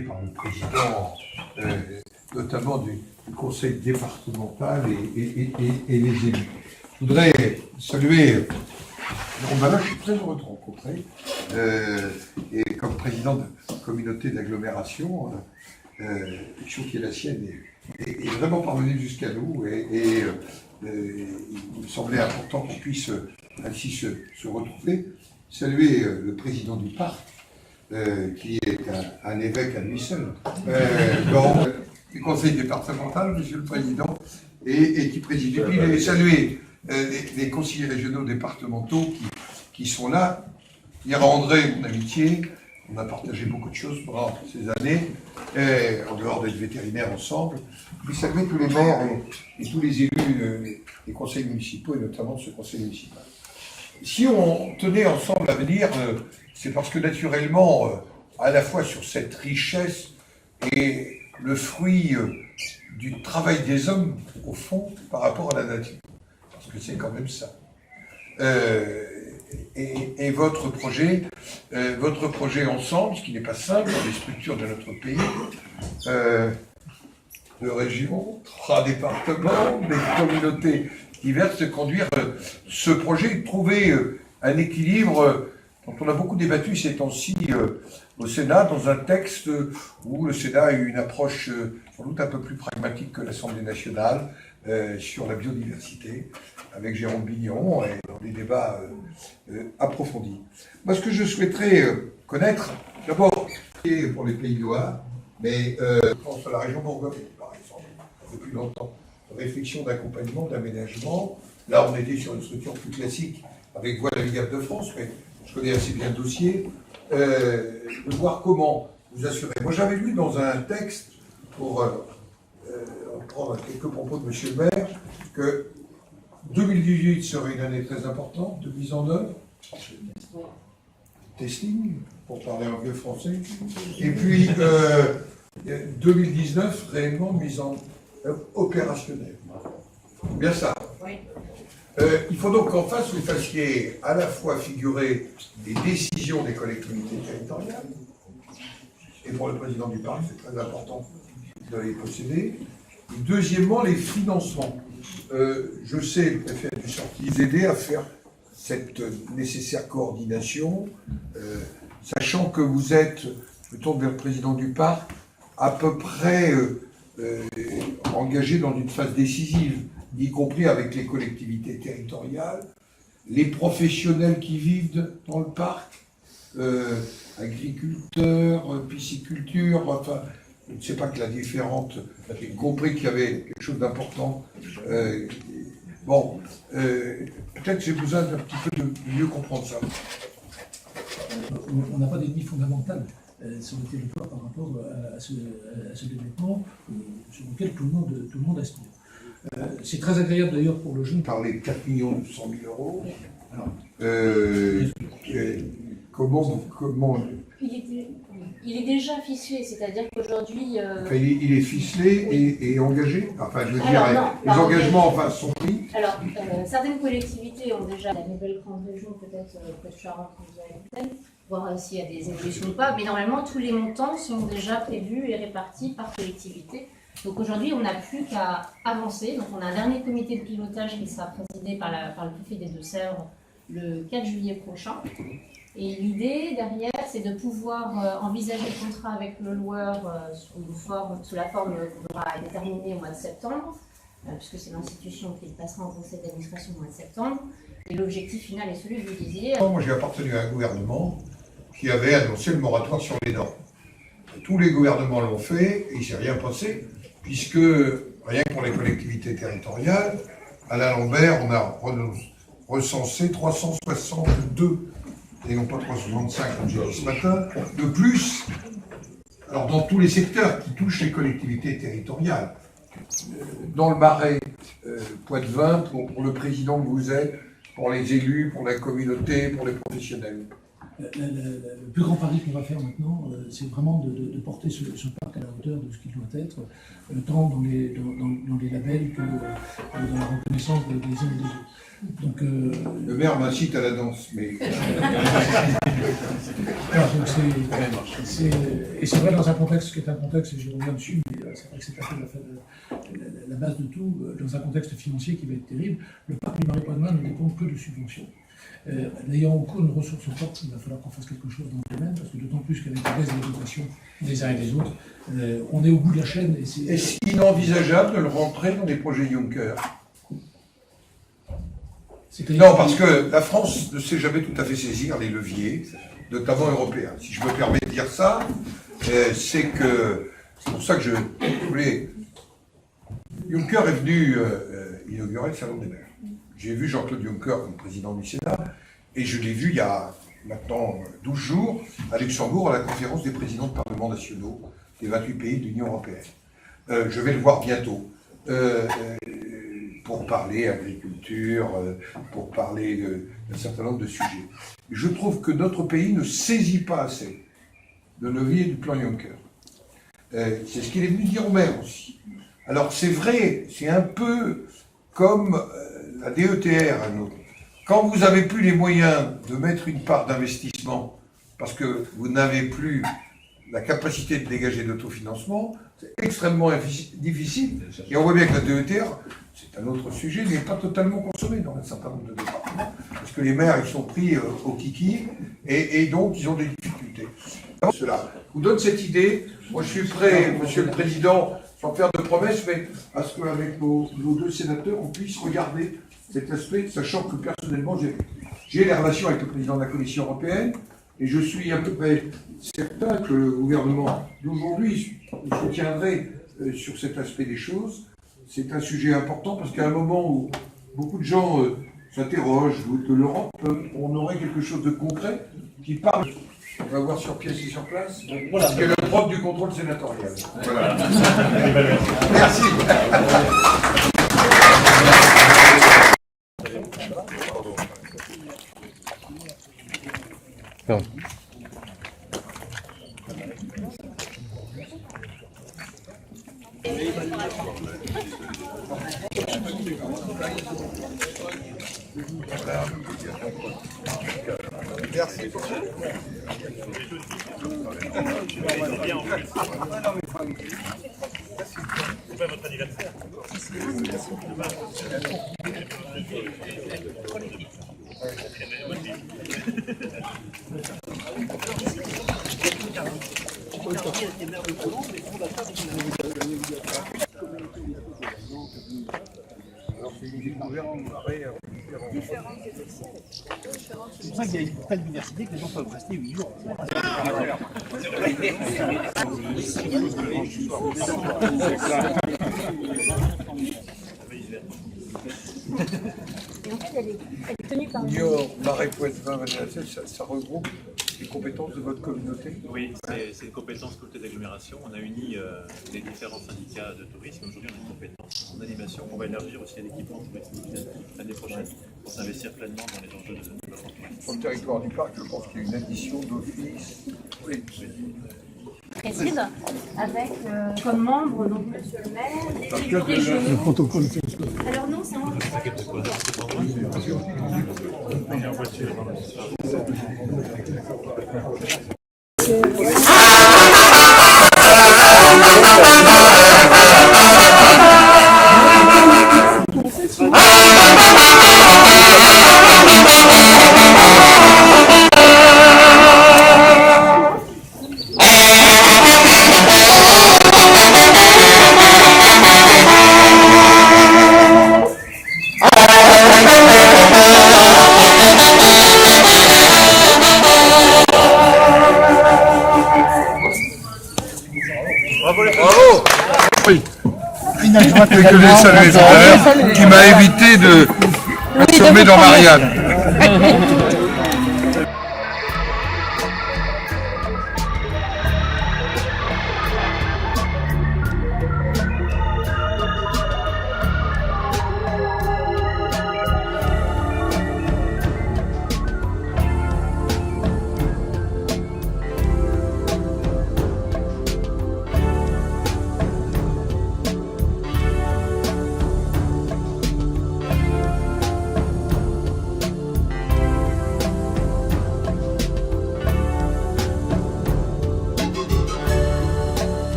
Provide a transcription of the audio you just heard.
par le président, notamment du conseil départemental et les élus. Je voudrais saluer Jérôme Ballin, je suis très heureux de rencontrer, et comme président de communauté d'agglomération, chose qui est la sienne, est vraiment parvenue jusqu'à nous, et il me semblait important qu'on puisse ainsi se retrouver. Saluer le président du parc, qui est un évêque à lui seul, du conseil départemental, monsieur le président, et qui préside. Et puis saluer les conseillers régionaux départementaux qui sont là. Dire à André, mon amitié, on a partagé beaucoup de choses pendant ces années, en dehors d'être vétérinaires ensemble. Puis saluer tous les maires et tous les élus des conseils municipaux, et notamment de ce conseil municipal. Si on tenait ensemble à venir, c'est parce que naturellement, à la fois sur cette richesse et le fruit du travail des hommes, au fond, par rapport à la nature. Parce que c'est quand même ça. Et votre projet ensemble, ce qui n'est pas simple dans les structures de notre pays, de régions, 3 départements, des communautés diverses, de conduire ce projet, de trouver un équilibre dont on a beaucoup débattu ces temps-ci au Sénat, dans un texte où le Sénat a eu une approche sans doute un peu plus pragmatique que l'Assemblée nationale sur la biodiversité, avec Jérôme Bignon, et dans des débats approfondis. Moi, ce que je souhaiterais connaître, d'abord, pour les Pays de Loire, mais je pense à la région Bourgogne, par exemple, depuis longtemps, réflexion d'accompagnement, d'aménagement. Là, on était sur une structure plus classique, avec Voies navigables de France, mais je connais assez bien le dossier, de voir comment vous assurer. Moi, j'avais lu dans un texte, pour prendre quelques propos de M. le maire, que 2018 serait une année très importante de mise en œuvre, testing, pour parler anglais-français, et puis 2019, réellement mise en œuvre opérationnelle. Bien ça. Oui. Il faut donc qu'en face, vous fassiez à la fois figurer les décisions des collectivités territoriales, et pour le président du parc, c'est très important de les posséder, et deuxièmement, les financements. Je sais, le préfet a dû sortir, aider à faire cette nécessaire coordination, sachant que vous êtes, je tourne vers le président du parc, à peu près engagé dans une phase décisive, y compris avec les collectivités territoriales, les professionnels qui vivent dans le parc, agriculteurs, pisciculture, enfin, je ne sais pas que la différente, j'ai compris qu'il y avait quelque chose d'important. Peut-être que j'ai besoin d'un petit peu de mieux comprendre ça. On n'a pas d'ennemi fondamental sur le territoire par rapport à ce développement sur lequel tout le monde aspire. C'est très agréable d'ailleurs pour le jeune. Parler de 4 900 000 euros. Comment il est déjà ficelé, c'est-à-dire qu'aujourd'hui... il est ficelé et engagé. Enfin, je veux dire, les engagements enfin, sont pris. Alors, certaines collectivités ont déjà la nouvelle grande région, peut-être Charente, voir s'il y a des évolutions ou pas, mais normalement, tous les montants sont déjà prévus et répartis par collectivité. Donc aujourd'hui, on n'a plus qu'à avancer. Donc on a un dernier comité de pilotage qui sera présidé par le préfet des Deux-Sèvres le 4 juillet prochain. Et l'idée derrière, c'est de pouvoir envisager le contrat avec le loueur sous la forme qu'on aura déterminée au mois de septembre, puisque c'est l'institution qui passera en conseil d'administration au mois de septembre. Et l'objectif final est celui que vous disiez. Moi, j'ai appartenu à un gouvernement qui avait annoncé le moratoire sur les dents. Tous les gouvernements l'ont fait et il ne s'est rien passé, puisque, rien que pour les collectivités territoriales, à la Lambert, on a recensé 362, et non pas 365 comme j'ai dit ce matin, de plus, alors dans tous les secteurs qui touchent les collectivités territoriales. Dans le Marais, Poitevin, pour le président que vous êtes, pour les élus, pour la communauté, pour les professionnels. le plus grand pari qu'on va faire maintenant, c'est vraiment de porter ce parc à la hauteur de ce qu'il doit être, tant dans les labels que dans la reconnaissance des uns et des autres. Donc, le maire m'incite à la danse, mais... Et c'est vrai dans un contexte qui est un contexte, et j'y reviens dessus, mais c'est vrai que c'est un peu la base de tout, dans un contexte financier qui va être terrible, le parc du Marais Poitevin ne dépend que de subventions. N'ayant aucune ressource propre, il va falloir qu'on fasse quelque chose dans le domaine, parce que d'autant plus qu'avec la baisse des dotations des uns et des autres, on est au bout de la chaîne. Est-ce inenvisageable de le rentrer dans des projets Juncker? Non, parce que la France ne sait jamais tout à fait saisir les leviers, notamment européens. Si je me permets de dire ça, c'est pour ça que je voulais... Juncker est venu inaugurer le Salon des maires. J'ai vu Jean-Claude Juncker comme président du Sénat, et je l'ai vu il y a maintenant 12 jours à Luxembourg à la conférence des présidents de parlements nationaux des 28 pays de l'Union européenne. Je vais le voir bientôt. Pour parler agriculture, pour parler d'un certain nombre de sujets. Je trouve que notre pays ne saisit pas assez le levier du plan Juncker. C'est ce qu'il est venu dire au maire aussi. Alors c'est vrai, c'est un peu comme la DETR à nous. Quand vous n'avez plus les moyens de mettre une part d'investissement parce que vous n'avez plus la capacité de dégager d'autofinancement, c'est extrêmement difficile. Et on voit bien que la DETR, c'est un autre sujet, n'est pas totalement consommé dans un certain nombre de départements. Parce que les maires, ils sont pris au kiki, et donc ils ont des difficultés. Alors, cela vous donne cette idée. Moi, je suis prêt, Monsieur le Président, sans faire de promesses, mais à ce qu'avec nos deux sénateurs, on puisse regarder cet aspect, sachant que personnellement, j'ai les relations avec le Président de la Commission européenne, et je suis à peu près certain que le gouvernement d'aujourd'hui soutiendrait sur cet aspect des choses. C'est un sujet important parce qu'à un moment où beaucoup de gens s'interrogent de l'Europe, on aurait quelque chose de concret qui parle. On va voir sur pièce et sur place. Voilà. C'est le propre du contrôle sénatorial. Voilà. Merci. Non. Merci. C'est pas votre anniversaire. C'est pour ça qu'il y a une telle diversité que les gens peuvent rester 8 jours. Et en fait, elle est tenue par... Niort, Marais Poitevin, ça regroupe les compétences de votre communauté? Oui, c'est une compétence côté d'agglomération. On a uni les différents syndicats de tourisme. Aujourd'hui, on a une compétence en animation. On va élargir aussi à l'équipement touristique l'année prochaine pour s'investir pleinement dans les enjeux de développement touristique. Sur le territoire du parc, je pense qu'il y a une addition d'office. Oui. Préside avec comme membre donc Monsieur le maire, les élus régionaux. Alors non, c'est en Bravo. Oui. Que j'ai salué tout à l'heure, qui m'a évité de assommer dans Marianne.